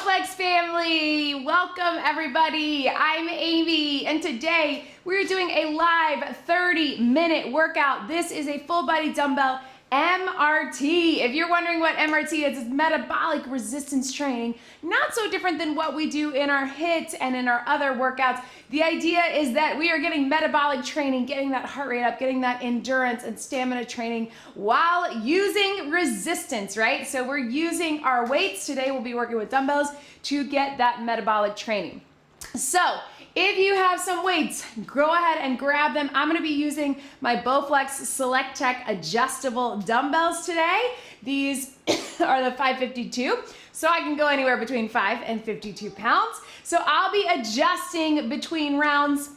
Bowflex family, welcome everybody. I'm Amy, and today we're doing a live 30-minute workout. This is a full body dumbbell MRT. If you're wondering what MRT is, it's metabolic resistance training. Not so different than what we do in our HIIT and in our other workouts. The idea is that we are getting metabolic training, getting that heart rate up, getting that endurance and stamina training while using resistance, right? So we're using our weights. Today we'll be working with dumbbells to get that metabolic training. So if you have some weights, go ahead and grab them. I'm gonna be using my Bowflex Select Tech adjustable dumbbells today. These are the 552, so I can go anywhere between 5 and 52 pounds. So I'll be adjusting between rounds.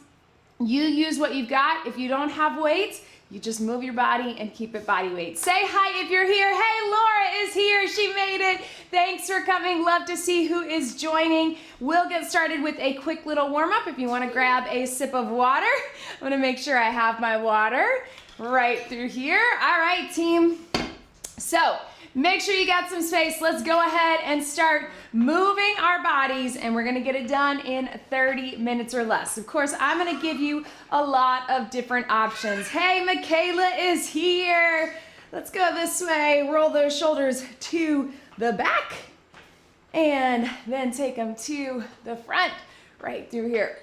You use what you've got. If you don't have weights, you just move your body and keep it body weight. Say hi if you're here. Hey, Laura is here. She made it. Thanks for coming. Love to see who is joining. We'll get started with a quick little warm up. If you want to grab a sip of water, I'm going to make sure I have my water right through here. All right, team. So make sure you got some space. Let's go ahead and start moving our bodies, and we're gonna get it done in 30 minutes or less. Of course, I'm gonna give you a lot of different options. Hey, Michaela is here. Let's go this way. Roll those shoulders to the back, and then take them to the front, right through here.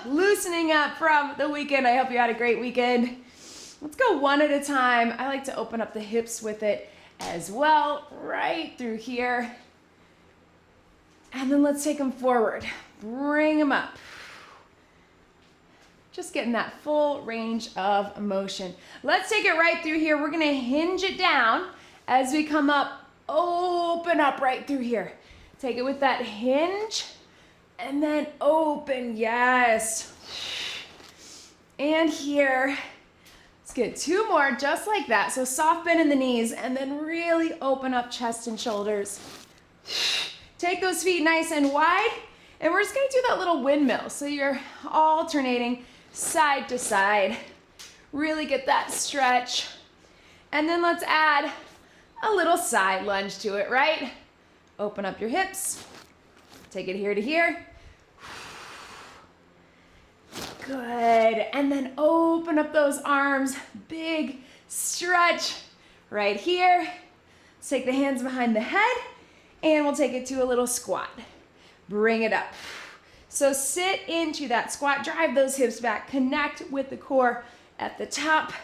Loosening up from the weekend. I hope you had a great weekend. Let's go one at a time. I like to open up the hips with it as well, right through here. And then let's take them forward. Bring them up. Just getting that full range of motion. Let's take it right through here. We're gonna hinge it down as we come up, open up right through here. Take it with that hinge and then open, yes. And here. Let's get two more just like that. So soft bend in the knees and then really open up chest and shoulders. Take those feet nice and wide, and we're just gonna do that little windmill. So you're alternating side to side. Really get that stretch. And then let's add a little side lunge to it, right? Open up your hips. Take it here to here. Good, and then open up those arms, big stretch right here. Let's take the hands behind the head, and we'll take it to a little squat. Bring it up. So sit into that squat, drive those hips back, connect with the core at the top.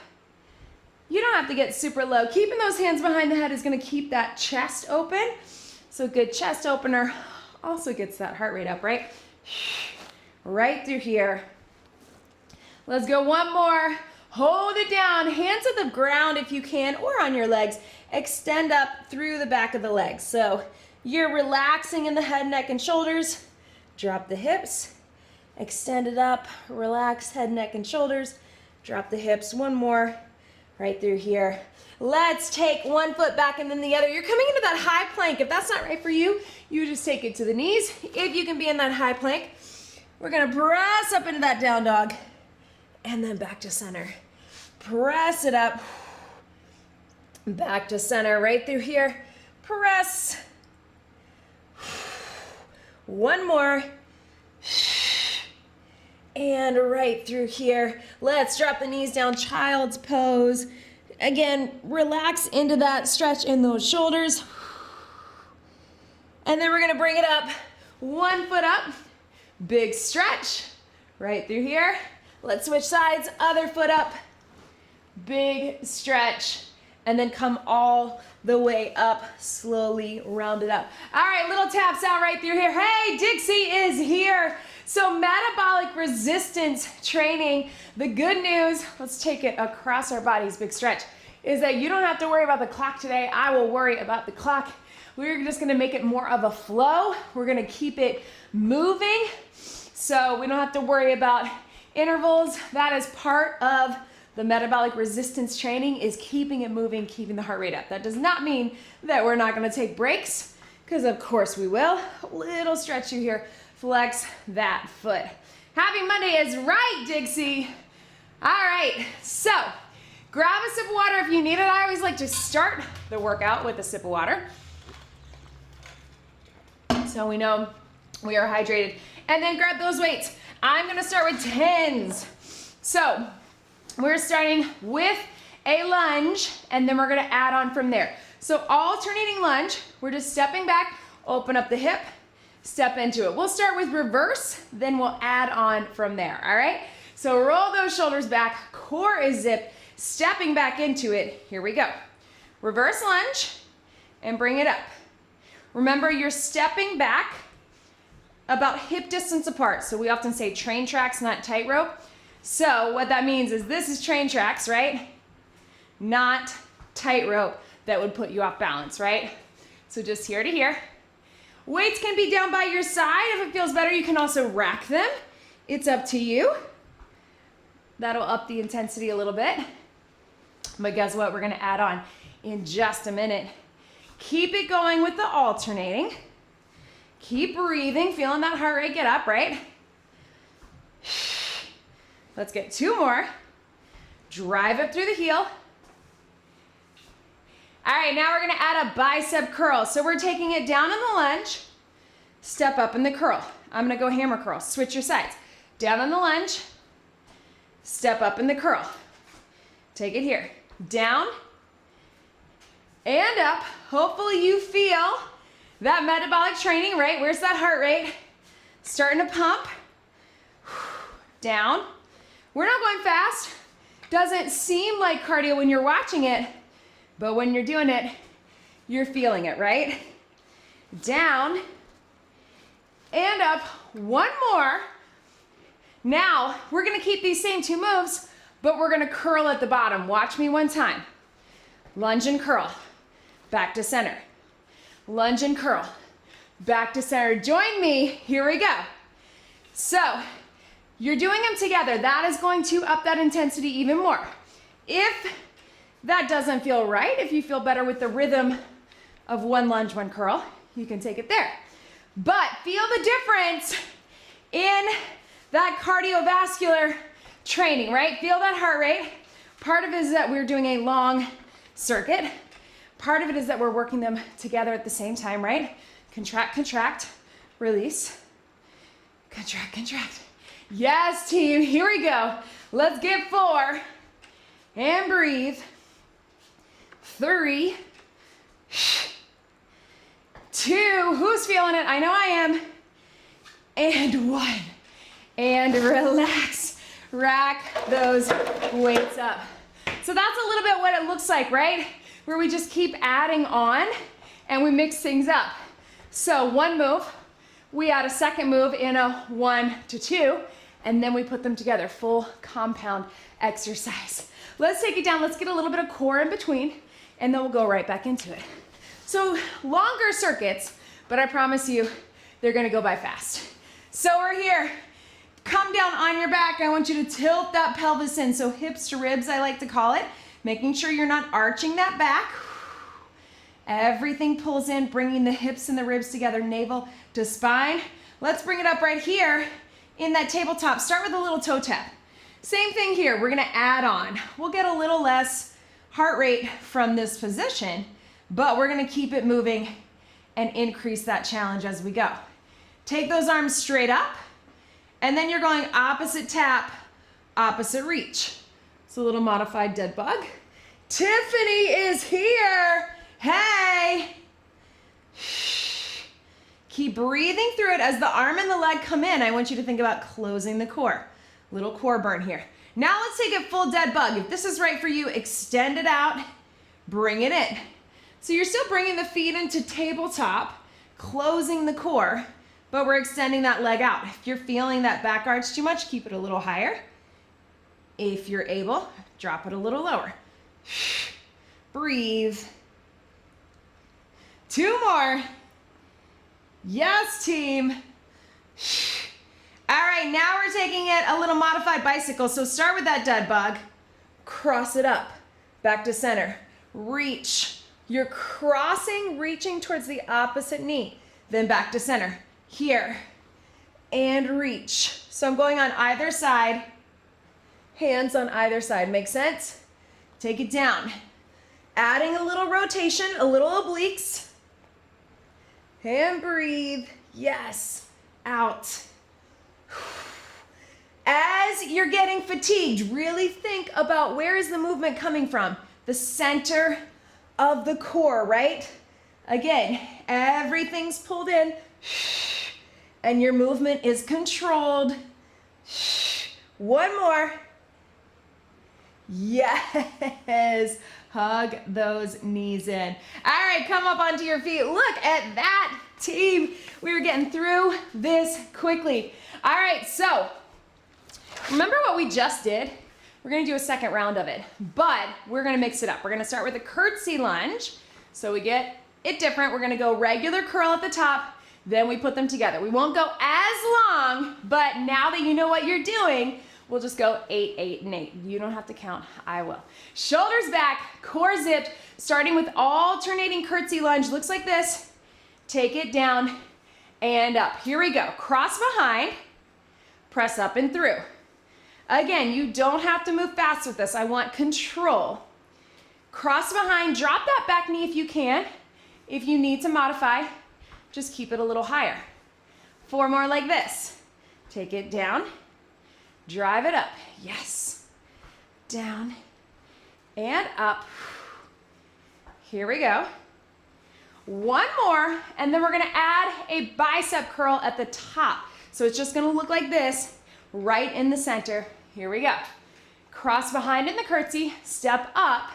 You don't have to get super low. Keeping those hands behind the head is gonna keep that chest open. So good chest opener also gets that heart rate up, right? Right through here. Let's go one more. Hold it down. Hands to the ground if you can, or on your legs. Extend up through the back of the legs. So you're relaxing in the head, neck, and shoulders. Drop the hips. Extend it up. Relax head, neck, and shoulders. Drop the hips. One more right through here. Let's take one foot back and then the other. You're coming into that high plank. If that's not right for you, you just take it to the knees. If you can be in that high plank, we're going to press up into that down dog. And then back to center. Press it up. Back to center, right through here. Press. One more. And right through here. Let's drop the knees down, child's pose. Again, relax into that stretch in those shoulders. And then we're gonna bring it up. One foot up, big stretch, right through here. Let's switch sides, other foot up, big stretch, and then come all the way up, slowly round it up. All right, little taps out right through here. Hey, Dixie is here. So metabolic resistance training, the good news, let's take it across our bodies, big stretch, is that you don't have to worry about the clock today. I will worry about the clock. We're just gonna make it more of a flow. We're gonna keep it moving, so we don't have to worry about intervals. That is part of the metabolic resistance training, is keeping it moving, keeping the heart rate up. That does not mean that we're not gonna take breaks, because of course we will. A little stretch you here, flex that foot. Happy Monday is right, Dixie. All right, so grab a sip of water if you need it. I always like to start the workout with a sip of water. so we know we are hydrated. And then grab those weights. I'm gonna start with 10s. So we're starting with a lunge, and then we're gonna add on from there. So alternating lunge, we're just stepping back, open up the hip, step into it. We'll start with reverse, then we'll add on from there, all right? So roll those shoulders back, core is zipped, stepping back into it. Here we go. Reverse lunge, and bring it up. Remember, you're stepping back about hip distance apart. So we often say train tracks, not tightrope. So what that means is this is train tracks, right? Not tightrope that would put you off balance, right? So just here to here. Weights can be down by your side. If it feels better, you can also rack them. It's up to you. That'll up the intensity a little bit. But guess what? We're gonna add on in just a minute. Keep it going with the alternating. Keep breathing, feeling that heart rate get up, right? Let's get 2 more. Drive up through the heel. All right, now we're gonna add a bicep curl. So we're taking it down in the lunge, step up in the curl. I'm gonna go hammer curl, switch your sides. Down in the lunge, step up in the curl. Take it here, down and up. Hopefully you feel that metabolic training, right? Where's that heart rate? Starting to pump. Down. We're not going fast. Doesn't seem like cardio when you're watching it, but when you're doing it, you're feeling it, right? Down and up. 1 more. Now, we're gonna keep these same 2 moves, but we're gonna curl at the bottom. Watch me 1 time. Lunge and curl. Back to center. Lunge and curl. Back to center. Join me. Here we go. So, you're doing them together. That is going to up that intensity even more. If that doesn't feel right, if you feel better with the rhythm of 1 lunge, 1 curl, you can take it there. But feel the difference in that cardiovascular training, right? Feel that heart rate. Part of it is that we're doing a long circuit. Part of it is that we're working them together at the same time, right? Contract, contract, release. Contract, contract. Yes, team, here we go. Let's get 4 and breathe. 3, 2, who's feeling it? I know I am. And 1, and relax. Rack those weights up. So that's a little bit what it looks like, right? Where we just keep adding on and we mix things up. So 1 move, we add a 2nd move in a 1 to 2, and then we put them together, full compound exercise. Let's take it down, let's get a little bit of core in between, and then we'll go right back into it. So longer circuits, but I promise you, they're gonna go by fast. So we're here, come down on your back. I want you to tilt that pelvis in, so hips to ribs, I like to call it. Making sure you're not arching that back. Everything pulls in, bringing the hips and the ribs together, navel to spine. Let's bring it up right here in that tabletop. Start with a little toe tap. Same thing here, we're gonna add on. We'll get a little less heart rate from this position, but we're gonna keep it moving and increase that challenge as we go. Take those arms straight up, and then you're going opposite tap, opposite reach. It's a little modified dead bug. Tiffany is here. Hey. Keep breathing through it. As the arm and the leg come in, I want you to think about closing the core. Little core burn here. Now let's take it full dead bug. If this is right for you, extend it out, bring it in. So you're still bringing the feet into tabletop, closing the core, but we're extending that leg out. If you're feeling that back arch too much, keep it a little higher. If you're able, drop it a little lower. Breathe. 2 more. Yes, team. All right, now we're taking it a little modified bicycle. So start with that dead bug, cross it up, back to center, reach. You're crossing, reaching towards the opposite knee, then back to center, here, and reach. So I'm going on either side, hands on either side. Make sense? Take it down. Adding a little rotation, a little obliques. And breathe. Yes. Out. As you're getting fatigued, really think about where is the movement coming from? The center of the core, right? Again, everything's pulled in, and your movement is controlled. One more. Yes. Hug those knees in. All right, come up onto your feet. Look at that, team. We were getting through this quickly. All right, so remember what we just did? We're gonna do a second round of it, but we're gonna mix it up. We're gonna start with a curtsy lunge. So we get it different. We're gonna go regular curl at the top, then we put them together. We won't go as long, but now that you know what you're doing, we'll just go 8, 8, and 8. You don't have to count, I will. Shoulders back, core zipped, starting with alternating curtsy lunge. Looks like this. Take it down and up. Here we go. Cross behind, press up and through. Again, you don't have to move fast with this. I want control. Cross behind, drop that back knee if you can. If you need to modify, just keep it a little higher. 4 more like this. Take it down, drive it up. Yes. Down and up. Here we go. 1 more, and then we're gonna add a bicep curl at the top. So it's just gonna look like this, right in the center. Here we go. Cross behind in the curtsy, step up,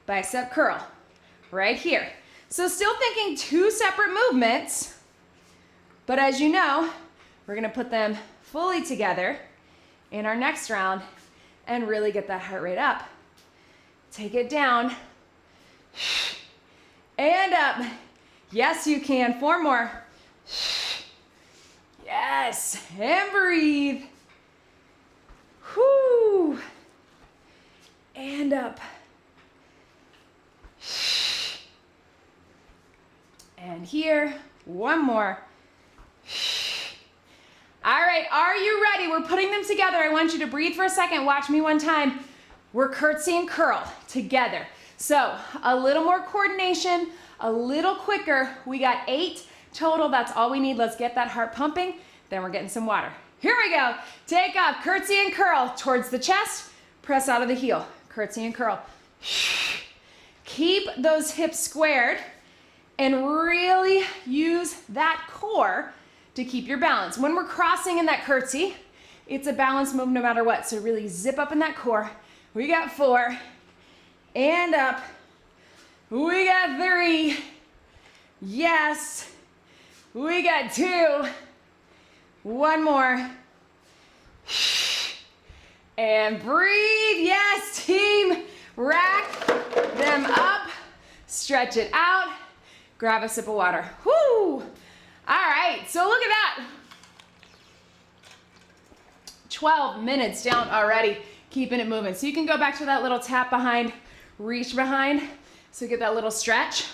bicep curl, right here. So still thinking 2 separate movements, but as you know, we're gonna put them fully together in our next round and really get that heart rate up. Take it down and up. Yes, you can. 4 more. Yes, and breathe. Whoo. And up. And here, 1 more. All right, are you ready? We're putting them together. I want you to breathe for a second. Watch me one time. We're curtsy and curl together. So a little more coordination, a little quicker. We got 8 total. That's all we need. Let's get that heart pumping. Then we're getting some water. Here we go. Take up, curtsy and curl towards the chest. Press out of the heel. Curtsy and curl. Keep those hips squared and really use that core to keep your balance. When we're crossing in that curtsy, it's a balance move no matter what. So really zip up in that core. We got 4 and up. We got 3. Yes. We got 2. 1 more. And breathe. Yes, team. Rack them up. Stretch it out. Grab a sip of water. Whoo. All right, so look at that. 12 minutes down already, keeping it moving. So you can go back to that little tap behind, reach behind. So get that little stretch,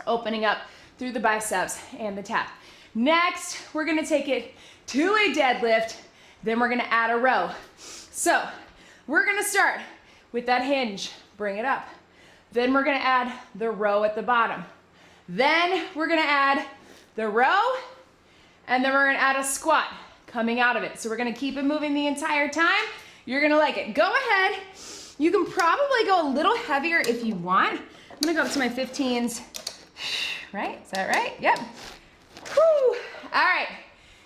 opening up through the biceps and the tap. Next, we're gonna take it to a deadlift, then we're gonna add a row. So we're gonna start with that hinge, bring it up. Then we're gonna add the row at the bottom. Then we're gonna add the row, and then we're gonna add a squat coming out of it. So we're gonna keep it moving the entire time. You're gonna like it. Go ahead. You can probably go a little heavier if you want. I'm gonna go up to my 15s. Right, is that right? Yep. Whew. All right,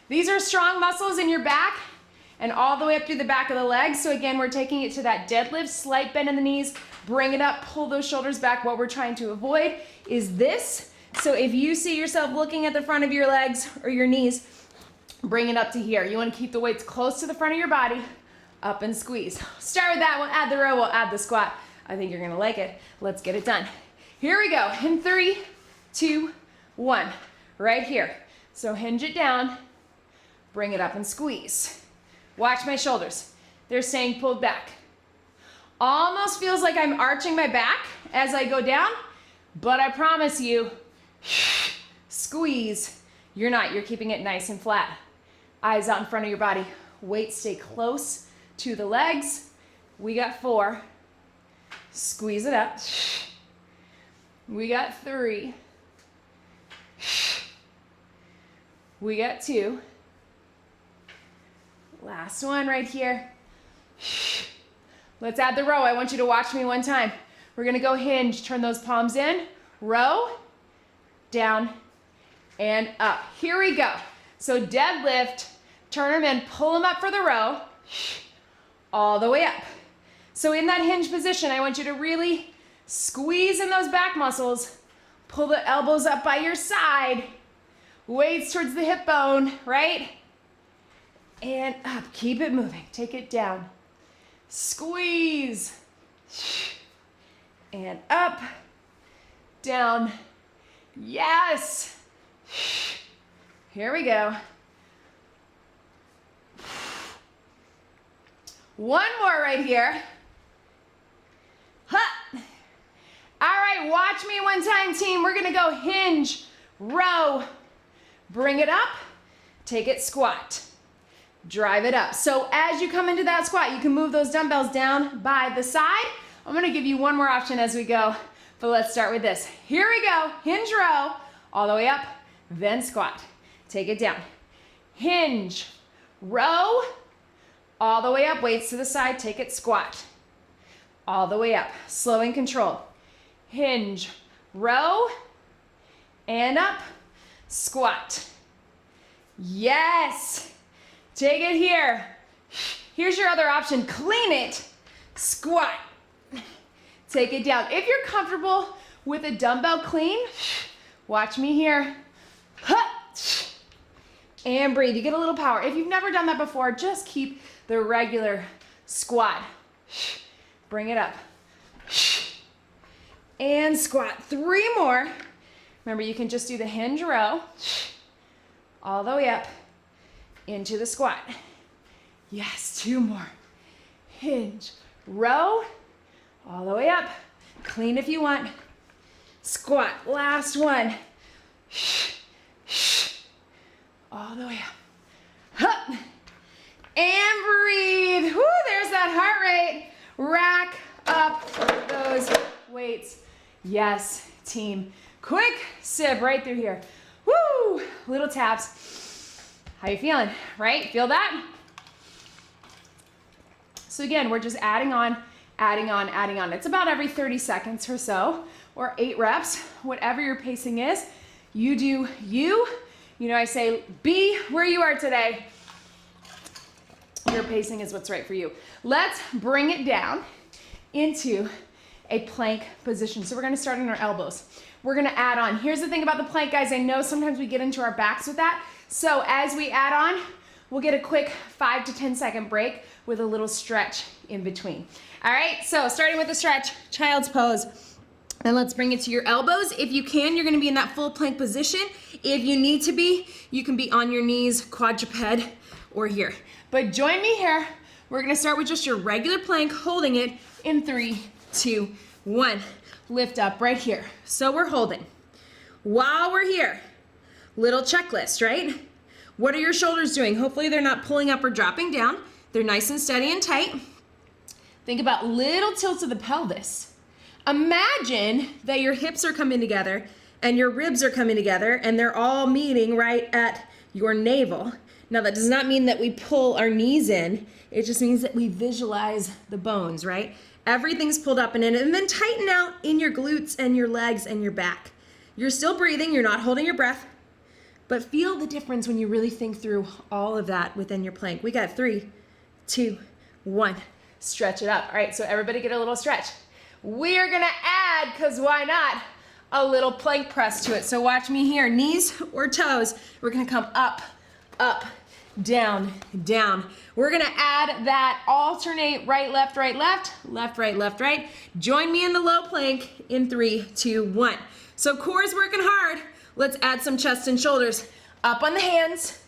these are strong muscles in your back and all the way up through the back of the legs. So again, we're taking it to that deadlift, slight bend in the knees, bring it up, pull those shoulders back. What we're trying to avoid is this. So if you see yourself looking at the front of your legs or your knees, bring it up to here. You want to keep the weights close to the front of your body, up and squeeze. Start with that, we'll add the row, we'll add the squat. I think you're gonna like it. Let's get it done. Here we go, in 3, 2, 1, right here. So hinge it down, bring it up and squeeze. Watch my shoulders. They're staying pulled back. Almost feels like I'm arching my back as I go down, but I promise you, squeeze. You're not, you're keeping it nice and flat. Eyes out in front of your body. Weight stay close to the legs. We got 4. Squeeze it up. We got 3. We got 2. Last one right here. Let's add the row. I want you to watch me one time. We're gonna go hinge, turn those palms in, row, down, and up. Here we go. So deadlift, turn them in, pull them up for the row, all the way up. So in that hinge position, I want you to really squeeze in those back muscles, pull the elbows up by your side, weights towards the hip bone, right? And up, keep it moving, take it down. Squeeze, and up, down, yes. Here we go. One more right here. Huh. All right, watch me one time, team. We're gonna go hinge, row, bring it up, take it squat, drive it up. So as you come into that squat, you can move those dumbbells down by the side. I'm gonna give you one more option as we go, but let's start with this. Here we go, hinge row, all the way up, then squat. Take it down. Hinge, row, all the way up, weights to the side, take it squat. All the way up, slow and controlled. Hinge, row, and up, squat. Yes, take it here. Here's your other option, clean it, squat. Take it down. If you're comfortable with a dumbbell clean, watch me here. And breathe, you get a little power. If you've never done that before, just keep the regular squat. Bring it up. And squat. 3 more. Remember, you can just do the hinge row, all the way up into the squat. Yes, 2 more. Hinge, row, all the way up. Clean if you want. Squat, last one. All the way up. And breathe. Whoo, there's that heart rate. Rack up those weights. Yes, team. Quick sip right through here. Woo, little taps. How you feeling, right? Feel that? So again, we're just adding on, adding on, adding on. It's about every 30 seconds or so, or 8 reps, whatever your pacing is. You do you. You know, I say, be where you are today. Your pacing is what's right for you. Let's bring it down into a plank position. So we're gonna start on our elbows. We're gonna add on. Here's the thing about the plank, guys. I know sometimes we get into our backs with that. So as we add on, we'll get a quick 5 to 10 second break with a little stretch in between. All right, so starting with the stretch, child's pose. And let's bring it to your elbows. If you can, you're gonna be in that full plank position. If you need to be, you can be on your knees, quadruped, or here. But join me here. We're gonna start with just your regular plank, holding it in 3, 2, 1. Lift up right here. So we're holding. While we're here, little checklist, right? What are your shoulders doing? Hopefully they're not pulling up or dropping down. They're nice and steady and tight. Think about little tilts of the pelvis. Imagine that your hips are coming together and your ribs are coming together and they're all meeting right at your navel. Now that does not mean that we pull our knees in. It just means that we visualize the bones, right? Everything's pulled up and in, and then tighten out in your glutes and your legs and your back. You're still breathing, you're not holding your breath, but feel the difference when you really think through all of that within your plank. We got 3, 2, 1. Stretch it up. All right, so everybody get a little stretch. We're gonna add, because why not, a little plank press to it. So watch me here, knees or toes. We're gonna come up, up, down, down. We're gonna add that alternate right, left, left, right, left, right. Join me in the low plank in 3, 2, 1. So core's working hard. Let's add some chest and shoulders. Up on the hands,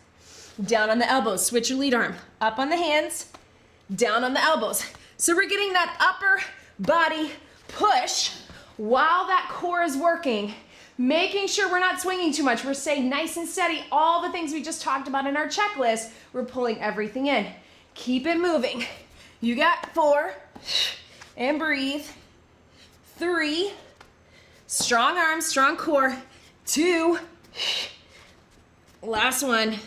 down on the elbows. Switch your lead arm. Up on the hands, down on the elbows. So we're getting that upper body push while that core is working, making sure we're not swinging too much. We're staying nice and steady. All the things we just talked about in our checklist, we're pulling everything in. Keep it moving. You got 4, and breathe. 3, strong arms, strong core. 2, Last one.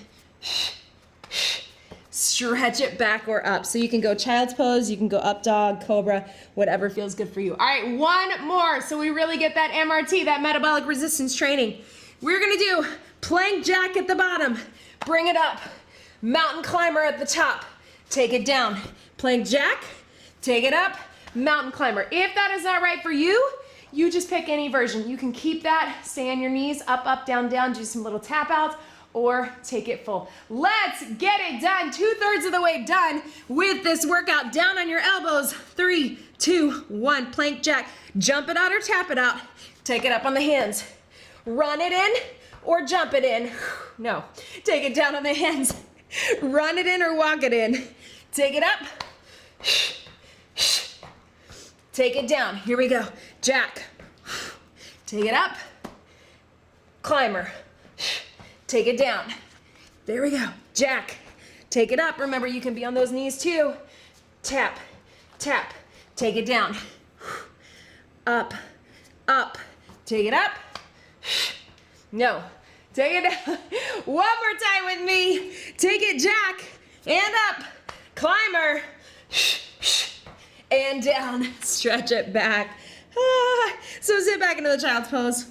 Stretch it back or up. So you can go child's pose, you can go up dog, cobra, whatever feels good for you. All right, one more. So we really get that MRT, that metabolic resistance training. We're gonna do plank jack at the bottom. Bring it up. Mountain climber at the top. Take it down. Plank jack, take it up, mountain climber. If that is not right for you, you just pick any version. You can keep that, stay on your knees, up, up, down, down, do some little tap outs, or take it full. Let's get it done. 2/3 of the way done with this workout. Down on your elbows. 3, 2, 1. Plank jack. Jump it out or tap it out. Take it up on the hands. Run it in or jump it in. No. Take it down on the hands. Run it in or walk it in. Take it up. Take it down. Here we go. Jack. Take it up. Climber. Take it down. There we go. Jack. Take it up. Remember, you can be on those knees too. Tap, tap. Take it down. Up, up. Take it up. No. Take it down. One more time with me. Take it, Jack. And up. Climber. And down. Stretch it back. So sit back into the child's pose.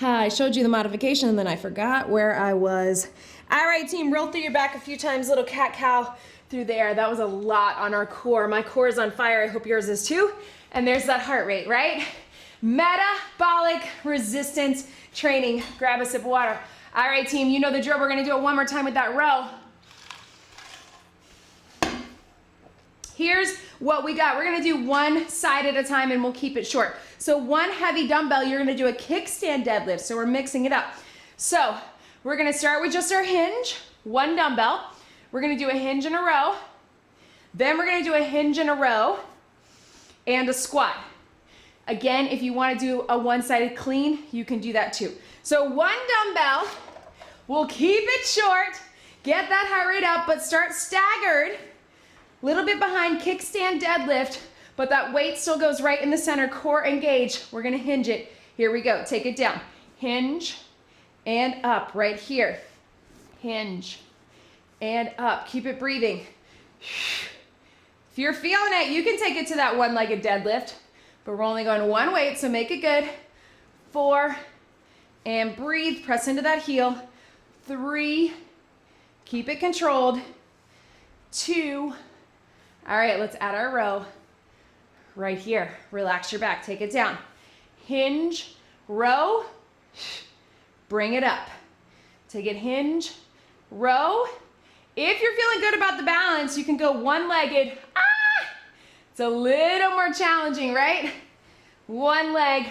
I showed you the modification and then I forgot where I was. All right, team, roll through your back a few times, little cat-cow through there. That was a lot on our core. My core is on fire. I hope yours is too. And there's that heart rate, right? Metabolic resistance training. Grab a sip of water. All right, team, you know the drill. We're gonna do it one more time with that row. Here's what we got. We're gonna do one side at a time and we'll keep it short. So one heavy dumbbell, you're gonna do a kickstand deadlift. So we're mixing it up. So we're gonna start with just our hinge, one dumbbell. We're gonna do a hinge in a row. Then we're gonna do a hinge in a row and a squat. Again, if you wanna do a one-sided clean, you can do that too. So one dumbbell, we'll keep it short, get that heart rate up, but start staggered. Little bit behind kickstand deadlift, but that weight still goes right in the center, core engaged. We're gonna hinge it. Here we go, take it down. Hinge and up, right here. Hinge and up, keep it breathing. If you're feeling it, you can take it to that one-legged deadlift, but we're only going one weight, so make it good. 4, and breathe, press into that heel. 3, keep it controlled. 2, all right, let's add our row right here. Relax your back, take it down. Hinge, row, bring it up. Take it hinge, row. If you're feeling good about the balance, you can go one-legged. It's a little more challenging, right? One leg.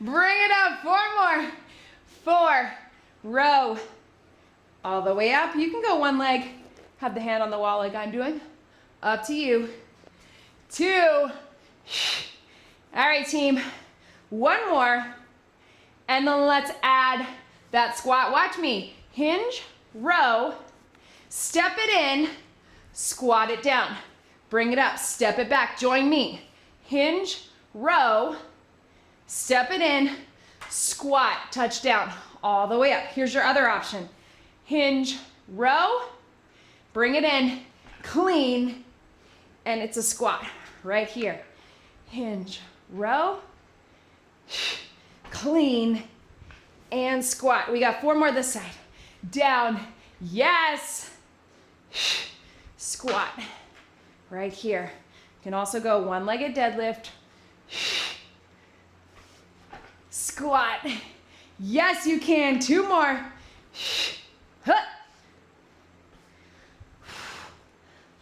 Bring it up, 4 more. 4, row. All the way up. You can go one leg. Have the hand on the wall like I'm doing. Up to you. 2. All right, team. 1 more. And then let's add that squat. Watch me. Hinge, row, step it in, squat it down. Bring it up, step it back, join me. Hinge, row, step it in, squat, touch down, all the way up. Here's your other option. Hinge, row, bring it in, clean, and it's a squat right here. Hinge, row, clean, and squat. We got 4 more this side. Down, yes, squat. Right here. You can also go one-legged deadlift. Squat. Yes, you can. 2 more.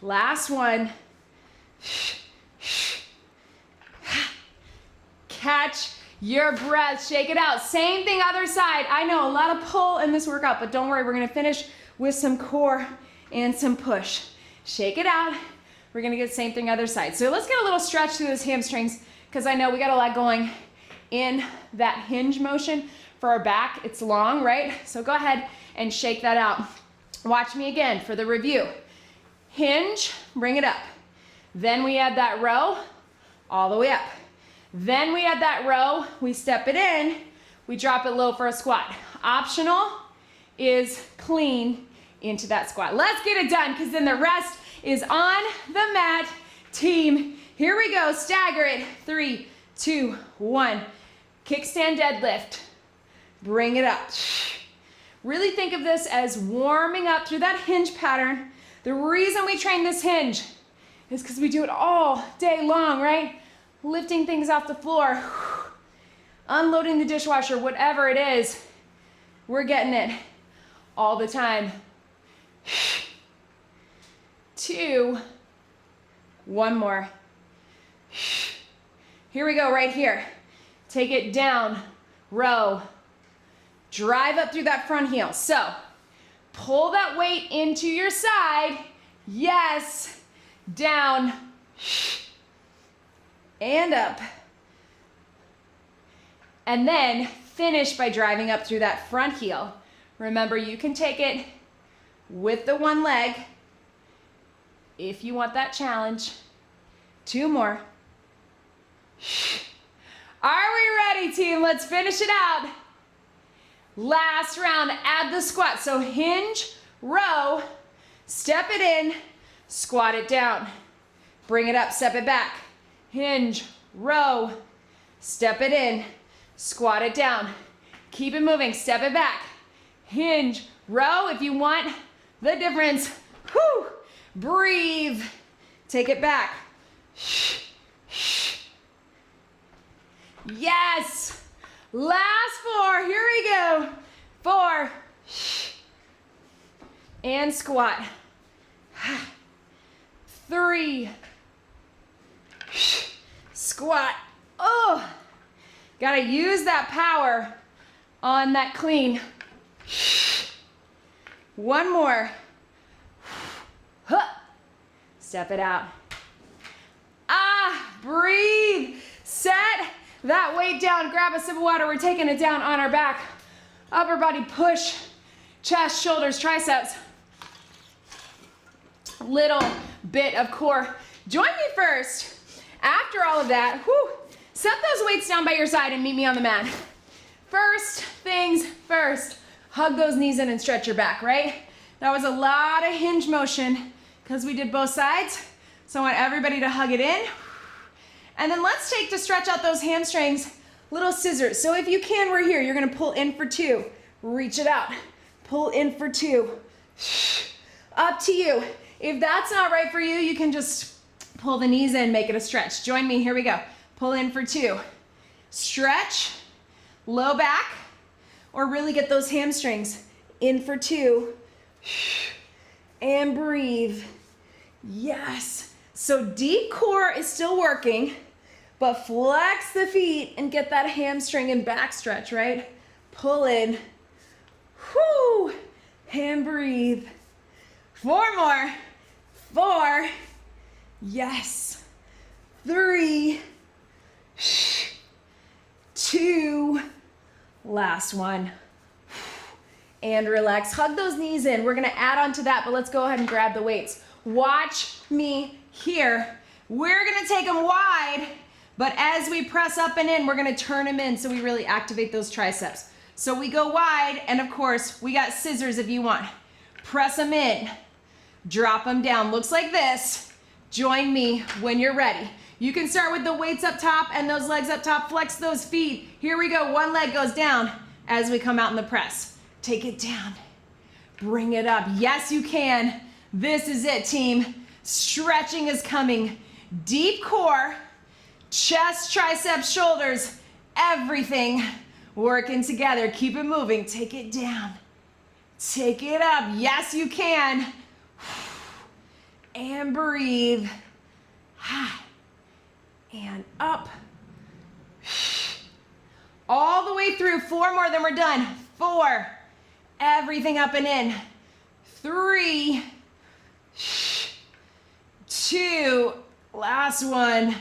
Last one. Catch your breath. Shake it out. Same thing other side. I know, a lot of pull in this workout, but don't worry. We're going to finish with some core and some push. Shake it out. We're gonna get the same thing other side. So let's get a little stretch through those hamstrings because I know we got a lot going in that hinge motion for our back. It's long, right? So go ahead and shake that out. Watch me again for the review. Hinge, bring it up. Then we add that row all the way up. Then we add that row, we step it in, we drop it low for a squat. Optional is clean into that squat. Let's get it done, because then the rest is on the mat. Team, here we go. Stagger it. 3, 2, 1. Kickstand deadlift. Bring it up. Really think of this as warming up through that hinge pattern. The reason we train this hinge is because we do it all day long, right? Lifting things off the floor, unloading the dishwasher, whatever it is, we're getting it all the time. 2, 1 more. Here we go, right here. Take it down, row. Drive up through that front heel. So, pull that weight into your side. Yes. Down. And up. And then finish by driving up through that front heel. Remember, you can take it with the one leg if you want that challenge. 2 more. Are we ready, team? Let's finish it out. Last round, add the squat. So hinge, row, step it in, squat it down. Bring it up, step it back. Hinge, row, step it in, squat it down. Keep it moving, step it back. Hinge, row, if you want the difference. Whew. Breathe, take it back. Yes. Last 4, here we go. 4, and squat. 3, squat. Oh, gotta use that power on that clean. 1 more. Step it out. Breathe. Set that weight down. Grab a sip of water. We're taking it down on our back. Upper body push. Chest, shoulders, triceps. Little bit of core. Join me first. After all of that, set those weights down by your side and meet me on the mat. First things first. Hug those knees in and stretch your back, right? That was a lot of hinge motion because we did both sides. So I want everybody to hug it in. And then let's take to stretch out those hamstrings, little scissors. So if you can, we're here. You're gonna pull in for 2. Reach it out. Pull in for 2. Up to you. If that's not right for you, you can just pull the knees in, make it a stretch. Join me, here we go. Pull in for 2. Stretch, low back, or really get those hamstrings. In for 2. And breathe. Yes. So deep core is still working, but flex the feet and get that hamstring and back stretch, right? Pull in. Whoo! And breathe. 4 more. 4. Yes. 3. 2. Last one. And relax. Hug those knees in. We're gonna add on to that, but let's go ahead and grab the weights. Watch me here. We're gonna take them wide, but as we press up and in, we're gonna turn them in so we really activate those triceps. So we go wide, and of course, we got scissors if you want. Press them in, drop them down. Looks like this. Join me when you're ready. You can start with the weights up top and those legs up top. Flex those feet. Here we go. One leg goes down as we come out in the press. Take it down. Bring it up. Yes, you can. This is it, team. Stretching is coming. Deep core, chest, triceps, shoulders, everything working together. Keep it moving. Take it down. Take it up. Yes, you can. And breathe. And up. All the way through. 4 more, then we're done. 4. Everything up and in. 3. 2. Last one.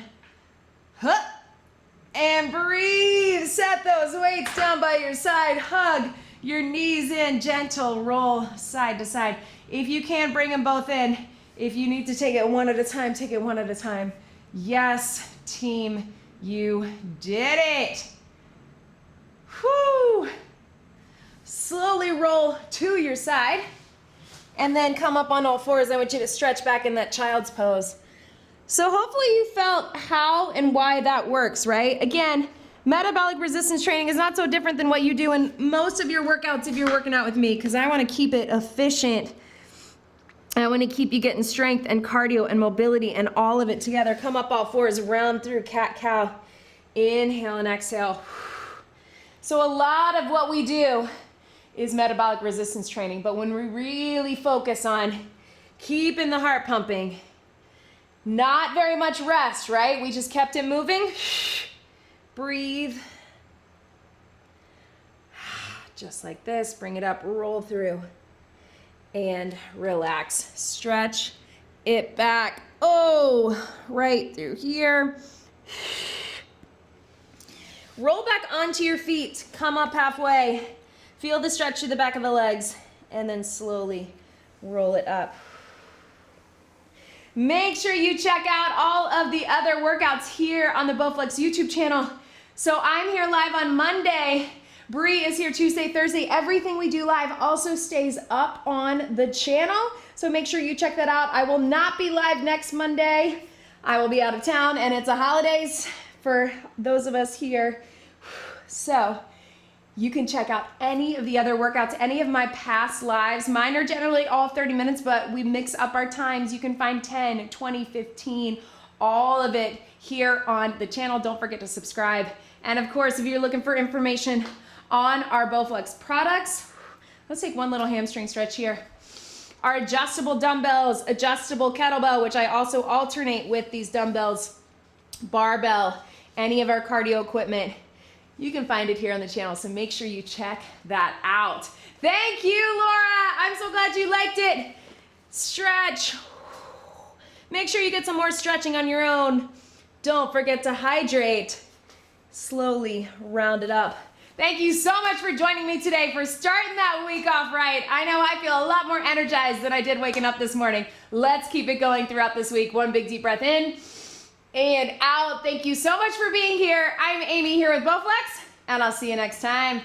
And breathe. Set those weights down by your side. Hug your knees in. Gentle roll side to side. If you can, bring them both in. If you need to take it one at a time, take it one at a time. Yes, team, you did it. Whew. Slowly roll to your side and then come up on all fours. I want you to stretch back in that child's pose. So hopefully you felt how and why that works, right? Again, metabolic resistance training is not so different than what you do in most of your workouts if you're working out with me, because I want to keep it efficient. I want to keep you getting strength and cardio and mobility and all of it together. Come up all fours, round through cat-cow. Inhale and exhale. So a lot of what we do is metabolic resistance training, but when we really focus on keeping the heart pumping, not very much rest, right? We just kept it moving. Breathe. Just like this. Bring it up, roll through, and relax. Stretch it back. Oh, right through here. Roll back onto your feet. Come up halfway. Feel the stretch through the back of the legs, and then slowly roll it up. Make sure you check out all of the other workouts here on the Bowflex YouTube channel. So I'm here live on Monday. Bree is here Tuesday, Thursday. Everything we do live also stays up on the channel. So make sure you check that out. I will not be live next Monday. I will be out of town, and it's a holidays for those of us here. So you can check out any of the other workouts, any of my past lives. Mine are generally all 30 minutes, but we mix up our times. You can find 10, 20, 15, all of it here on the channel. Don't forget to subscribe. And of course, if you're looking for information on our Bowflex products, let's take one little hamstring stretch here. Our adjustable dumbbells, adjustable kettlebell, which I also alternate with these dumbbells, barbell, any of our cardio equipment. You can find it here on the channel, so make sure you check that out. Thank you, Laura. I'm so glad you liked it. Stretch. Make sure you get some more stretching on your own. Don't forget to hydrate. Slowly round it up. Thank you so much for joining me today, for starting that week off right. I know I feel a lot more energized than I did waking up this morning. Let's keep it going throughout this week. One big deep breath in and out. Thank you so much for being here. I'm Amy here with Bowflex, and I'll see you next time.